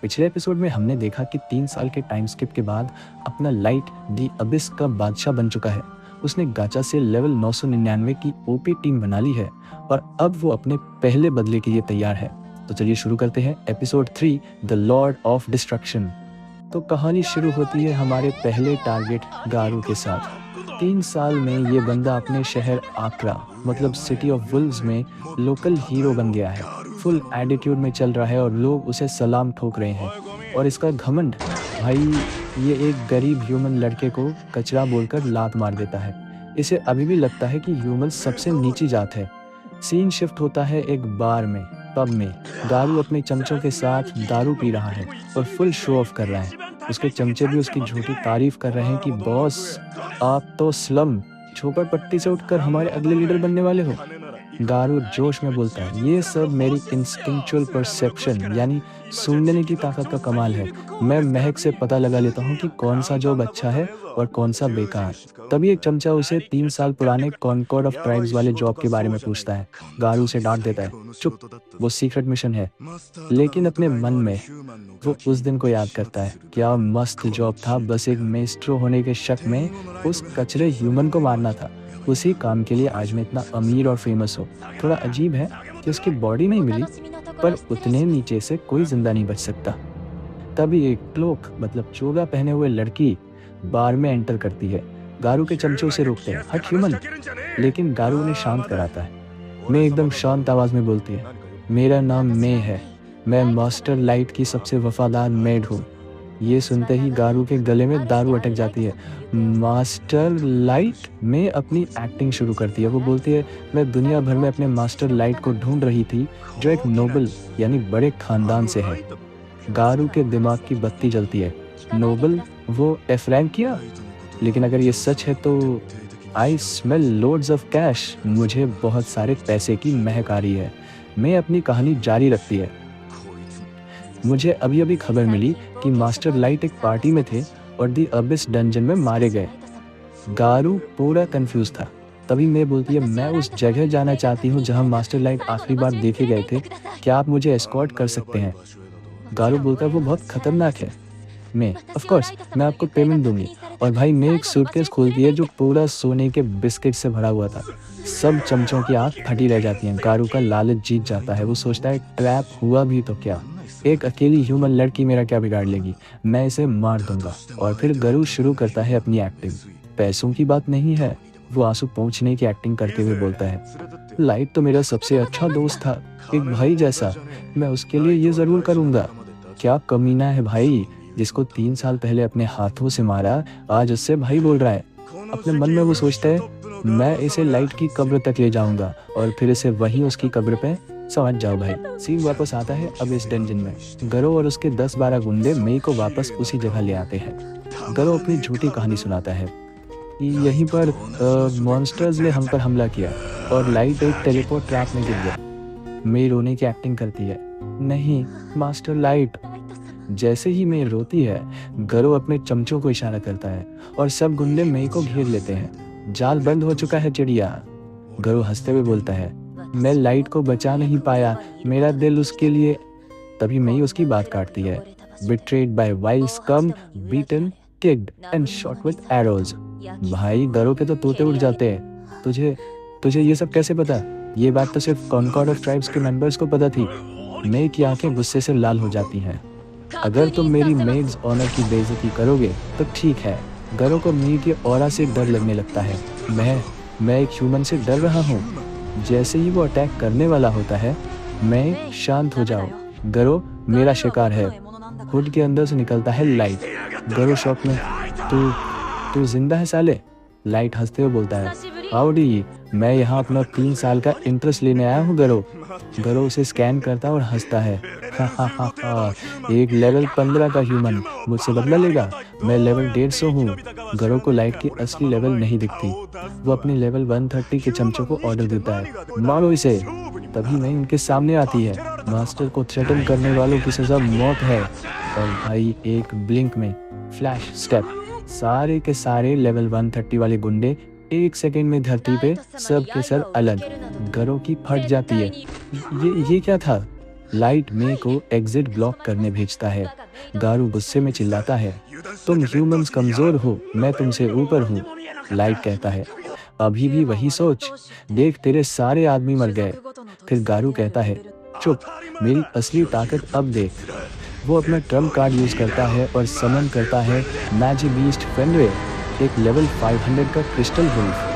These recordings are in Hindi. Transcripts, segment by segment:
पिछले एपिसोड में हमने देखा कि 3 साल के टाइम स्किप के बाद अपना लाइट दी अबिस का बादशाह बन चुका है। उसने गाचा से लेवल 999 की ओपी टीम बना ली है और अब वो अपने पहले बदले के लिए तैयार है। तो चलिए शुरू करते हैं episode 3 the Lord of destruction. तो कहानी शुरू होती है हमारे पहले टारगेट गारू के साथ। 3 साल में ये बंदा अपने शहर आकरा मतलब सिटी ऑफ वुल्व्स में लोकल हीरो बन गया है। फुल एटीट्यूड में चल रहा है और लोग उसे सलाम ठोक रहे हैं। और इसका घमंड, भाई, ये एक गरीब ह्यूमन लड़के को कचरा बोलकर लात मार देता है। इसे अभी भी लगता है कि ह्यूमन सबसे नीची जात है। सीन शिफ्ट होता है एक बार में, पब में। गारू अपने चमचों के साथ दारू पी रहा है और फुल शो ऑफ कर रहा है। उसके चमचे भी उसकी झूठी तारीफ कर रहे हैं कि बॉस, आप तो स्लम झोपड़पट्टी से उठकर हमारे अगले लीडर बनने वाले हो। गारू जोश में बोलता है, ये सब मेरी इंस्टिंक्चुअल परसेप्शन यानी सूंघने की ताकत का कमाल है। मैं महक से पता लगा लेता हूँ कि कौन सा जॉब अच्छा है और कौन सा बेकार। तभी एक चमचा उसे 3 साल पुराने कॉनकॉर्ड ऑफ ट्राइब्स वाले जॉब के बारे में पूछता है। गारू उसे डांट देता है, चुप, वो सीक्रेट मिशन है। लेकिन अपने मन में वो उस दिन को याद करता है। क्या मस्त जॉब था, बस एक मेस्ट्रो होने के शक में उस कचरे ह्यूमन को मारना था। उसी काम के लिए आज मैं इतना अमीर और फेमस हूँ। थोड़ा अजीब है कि उसकी बॉडी नहीं मिली, पर उतने नीचे से कोई जिंदा नहीं बच सकता। तभी एक क्लोक मतलब चोगा पहने हुए लड़की बार में एंटर करती है। गारू के चमचे उसे रोकते हैं, हट ह्यूमन। लेकिन गारू उन्हें शांत कराता है। मैं एकदम शांत आवाज में बोलती है, मेरा नाम मे है, मैं मास्टर लाइट की सबसे वफादार मेड हूँ। ये सुनते ही गारू के गले में दारू अटक जाती है। मास्टर लाइट में अपनी एक्टिंग शुरू करती है। वो बोलती है, मैं दुनिया भर में अपने मास्टर लाइट को ढूंढ रही थी जो एक नोबल यानी बड़े खानदान से है। गारू के दिमाग की बत्ती जलती है। नोबल, वो एफ्रैंक किया? लेकिन अगर ये सच है तो I smell loads of cash, मुझे बहुत सारे पैसे की महक आ रही है। मैं अपनी कहानी जारी रखती है। मुझे अभी अभी खबर मिली कि मास्टर लाइट एक पार्टी में थे और दी अबिस डंजन में मारे गए। गारू पूरा कंफ्यूज था। तभी मैं बोलती है, मैं उस जगह जाना चाहती हूँ जहाँ मास्टर लाइट आखिरी बार देखे गए थे। क्या आप मुझे एस्कॉर्ट कर सकते हैं? गारू बोलता है, वो बहुत खतरनाक है। मैं, ऑफ कोर्स, मैं आपको पेमेंट दूंगी। और भाई, मैं एक सूटकेस खोलती है जो पूरा सोने के बिस्किट से भरा हुआ था। सब चमचों की आंख फटी रह जाती हैं। गारू का लालच जीत जाता है। वो सोचता है, ट्रैप हुआ भी तो क्या, एक अकेली ह्यूमन लड़की मेरा क्या बिगाड़ लेगी, मैं इसे मार दूंगा। और फिर गारू शुरू करता है अपनी एक्टिंग। पैसों की बात नहीं है, वो आंसू पोंछने की एक्टिंग करते हुए बोलता है, लाइट तो मेरा सबसे अच्छा दोस्त था, एक भाई जैसा। मैं उसके लिए ये जरूर करूंगा। क्या कमीना है भाई, जिसको 3 साल पहले अपने हाथों से मारा, आज उससे भाई बोल रहा है। अपने मन में वो सोचता है, मैं इसे लाइट की कब्र तक ले जाऊंगा और फिर इसे वहीं उसकी कब्र पे समझ जाओ भाई। सीन वापस आता है अब इस डंजन में। गरो और उसके 10-12 गुंडे मई को वापस उसी जगह ले आते हैं। गरो अपनी झूठी कहानी सुनाता है कि यहीं पर मॉन्स्टर्स ने हम पर हमला किया और लाइट एक टेलीपोर्ट ट्रैप में गिर गया। मई रोने की एक्टिंग करती है, नहीं मास्टर लाइट। जैसे ही मई रोती है, गरो अपने चमचों को इशारा करता है और सब गुंडे मई को घेर लेते हैं। जाल बंद हो चुका है चिड़िया। गरो हंसते हुए बोलता है, मैं लाइट को बचा नहीं पाया, मेरा दिल उसके लिए। तभी मई उसकी बात काटती है, betrayed by wild scum, beaten, kicked and shot with arrows. भाई, गरो के तो तोते उड़ जाते हैं। तुझे तुझे ये सब कैसे पता? ये बात तो सिर्फ कॉनकॉर्ड ऑफ ट्राइब्स के मेंबर्स को पता थी। मई की आंखें गुस्से से लाल हो जाती हैं। अगर तुम मेरी मेड्स ऑनर की बेइज्जती करोगे तो ठीक है। गरो को मई के ऑरा से डर लगने लगता है। मैं एक ह्यूमन से डर रहा हूँ। जैसे ही वो अटैक करने वाला होता है, मैं, शांत हो जाओ, गरो मेरा शिकार है। हुड के अंदर से निकलता है लाइट। गरो शॉक में, तू तू जिंदा है साले? लाइट हंसते हुए बोलता है, हाउडी, मैं यहाँ अपना 3 साल का इंटरेस्ट लेने आया हूँ गरो। गरो उसे स्कैन करता और हंसता है, हा हा हा हा, एक लेवल 15 का ह्यूमन मुझसे बदला लेगा? मैं लेवल 150 हूँ। गरो को लाइट की असली लेवल नहीं दिखती। वो अपने लेवल 130 के चमचों को ऑर्डर देता है, मारो इसे। तभी मैं उनके सामने आती है। मास्टर को थ्रेटन करने वालों की सजा मौत है। और भाई, एक ब्लिंक में, फ्लैश स्टेप, सारे के सारे लेवल 130 वाले गुंडे 1 सेकंड में धरती पे सब के सब अलग। गरो की फट जाती है। ये क्या था? लाइट मे को एग्जिट ब्लॉक करने भेजता है। गारू गुस्से में चिल्लाता है, तुम ह्यूमंस कमजोर हो, मैं तुमसे ऊपर हूँ। लाइट कहता है, अभी भी वही सोच, देख तेरे सारे आदमी मर गए। फिर गारू कहता है, चुप, मेरी असली ताकत अब देख। वो अपना ट्रम्प कार्ड यूज करता है और समन करता है मैजिक बीस्ट फेनरिर, एक लेवल 500 का क्रिस्टल वुल्फ।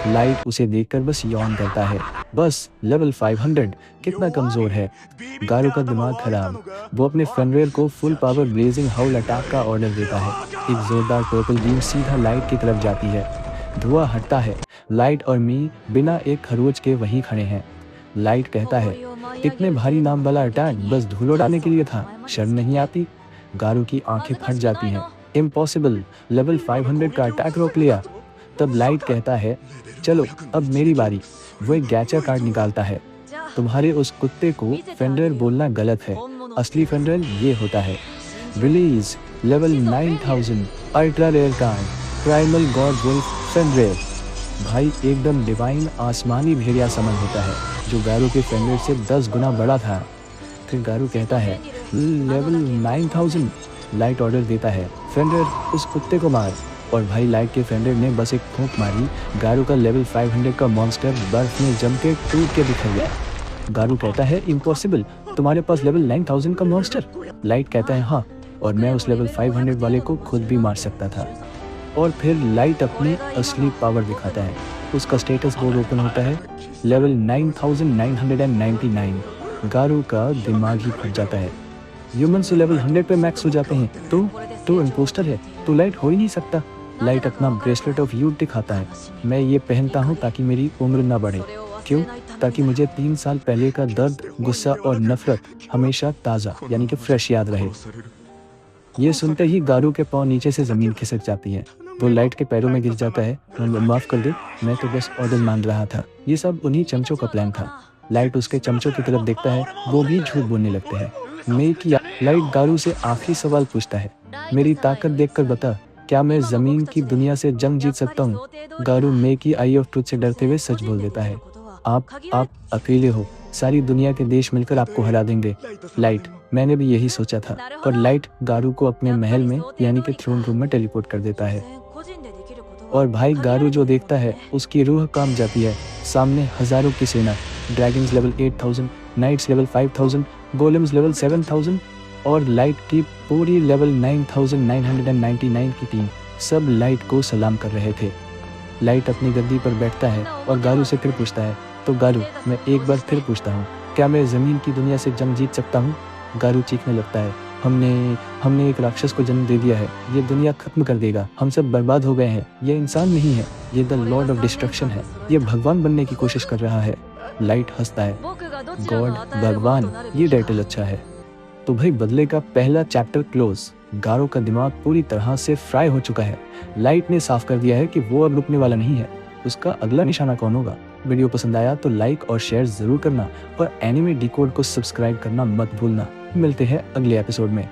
लाइट उसे देखकर बस यौन करता है, बस लेवल 500 कितना कमजोर है। गारू का दिमाग खराब, वो अपने फेनरिर को फुल पावर ब्लेजिंग हाउल अटैक का ऑर्डर देता है। एक जोरदार पर्पल बीम सीधा लाइट की तरफ जाती है, धुआं हटता है। लाइट और मी बिना एक खरोच के वहीं खड़े हैं। लाइट कहता है, इतने भारी नाम वाला अटैक बस धूल उड़ाने के लिए था, शर्म नहीं आती? गारू की आंखें फट जाती हैं, इम्पॉसिबल, लेवल 500 का अटैक रोक लिया। तब लाइट कहता है, चलो अब मेरी बारी। वो एक गैचा कार्ड निकालता है, तुम्हारे उस कुत्ते को फेनरिर बोलना गलत है, असली फेनरिर ये होता है। Release level 9000 ultra rare card, primal god wolf Fenrir. भाई एकदम डिवाइन आसमानी भेड़िया समन होता है, जो गारू के फेनरिर से 10 गुना बड़ा था। फिर गारू कहता है, लेवल 9000। लाइट ऑर्डर देता है, फेनरिर उस कुत्ते को मार। और भाई लाइट के फेनरिर ने बस एक फूंक मारी, गारू का लेवल 500 का मॉन्स्टर बर्फ में जम के टूट के बिखर गया। गारू कहता है, इम्पॉसिबल, तुम्हारे पास लेवल 9000 का मॉन्स्टर? लाइट कहता है, हाँ, और मैं उस लेवल 500 वाले को खुद भी मार सकता था। और फिर लाइट अपनी असली पावर दिखाता है, उसका स्टेटस बोर्ड ओपन होता है, लेवल 9999। गारू का दिमाग ही फट जाता है, ह्यूमन से लेवल 100 पे मैक्स हो जाते हैं, तो इम्पोस्टर है, तो लाइट हो ही नहीं सकता। लाइट अपना ब्रेसलेट ऑफ यूथ दिखाता है, मैं ये पहनता हूँ ताकि मेरी उम्र ना बढ़े। क्यों? ताकि मुझे 3 साल पहले का दर्द, गुस्सा और नफरत हमेशा ताज़ा यानी कि फ्रेश याद रहे। ये सुनते ही गारू के पाँव नीचे से जमीन खिसक जाती है, वो लाइट के पैरों में गिर जाता है, माफ कर दे, मैं तो बस ऑर्डर मान रहा था। ये सब उन्हीं चमचों का प्लान था। लाइट उसके चमचों की तरफ देखता है, वो भी झूठ बोलने लगते हैं। लाइट गारू से आखिरी सवाल पूछता है, मेरी ताकत देखकर बता, क्या मैं जमीन की दुनिया से जंग जीत सकता हूँ? गारू मे की आई ऑफ ट्रुथ से डरते हुए सच बोल देता है, आप अकेले हो, सारी दुनिया के देश मिलकर आपको हरा देंगे। लाइट, मैंने भी यही सोचा था। और लाइट गारू को अपने महल में यानी कि थ्रोन रूम में टेलीपोर्ट कर देता है। और भाई गारू जो देखता है उसकी रूह कांप जाती है। सामने हजारों की सेना, dragons level 8000, knights level 5000, golems level 7000 और लाइट की पूरी लेवल 9999 की टीम, सब लाइट को सलाम कर रहे थे। लाइट अपनी गद्दी पर बैठता है और गारू से फिर पूछता है, तो गारू, मैं एक बार फिर पूछता हूँ, क्या मैं ज़मीन की दुनिया से जंग जीत सकता हूँ? गारू चीखने लगता है, हमने एक राक्षस को जन्म दे दिया है, ये दुनिया खत्म कर देगा, हम सब बर्बाद हो गए हैं, ये इंसान नहीं है, ये द लॉर्ड ऑफ डिस्ट्रक्शन है, ये भगवान बनने की कोशिश कर रहा है। लाइट हंसता है, गॉड, भगवान, ये टाइटल अच्छा है। तो भाई बदले का पहला चैप्टर क्लोज। गारो का दिमाग पूरी तरह से फ्राई हो चुका है। लाइट ने साफ कर दिया है कि वो अब रुकने वाला नहीं है, उसका अगला निशाना कौन होगा। वीडियो पसंद आया तो लाइक और शेयर जरूर करना और एनिमे डिकोड को सब्सक्राइब करना मत भूलना। मिलते हैं अगले एपिसोड में।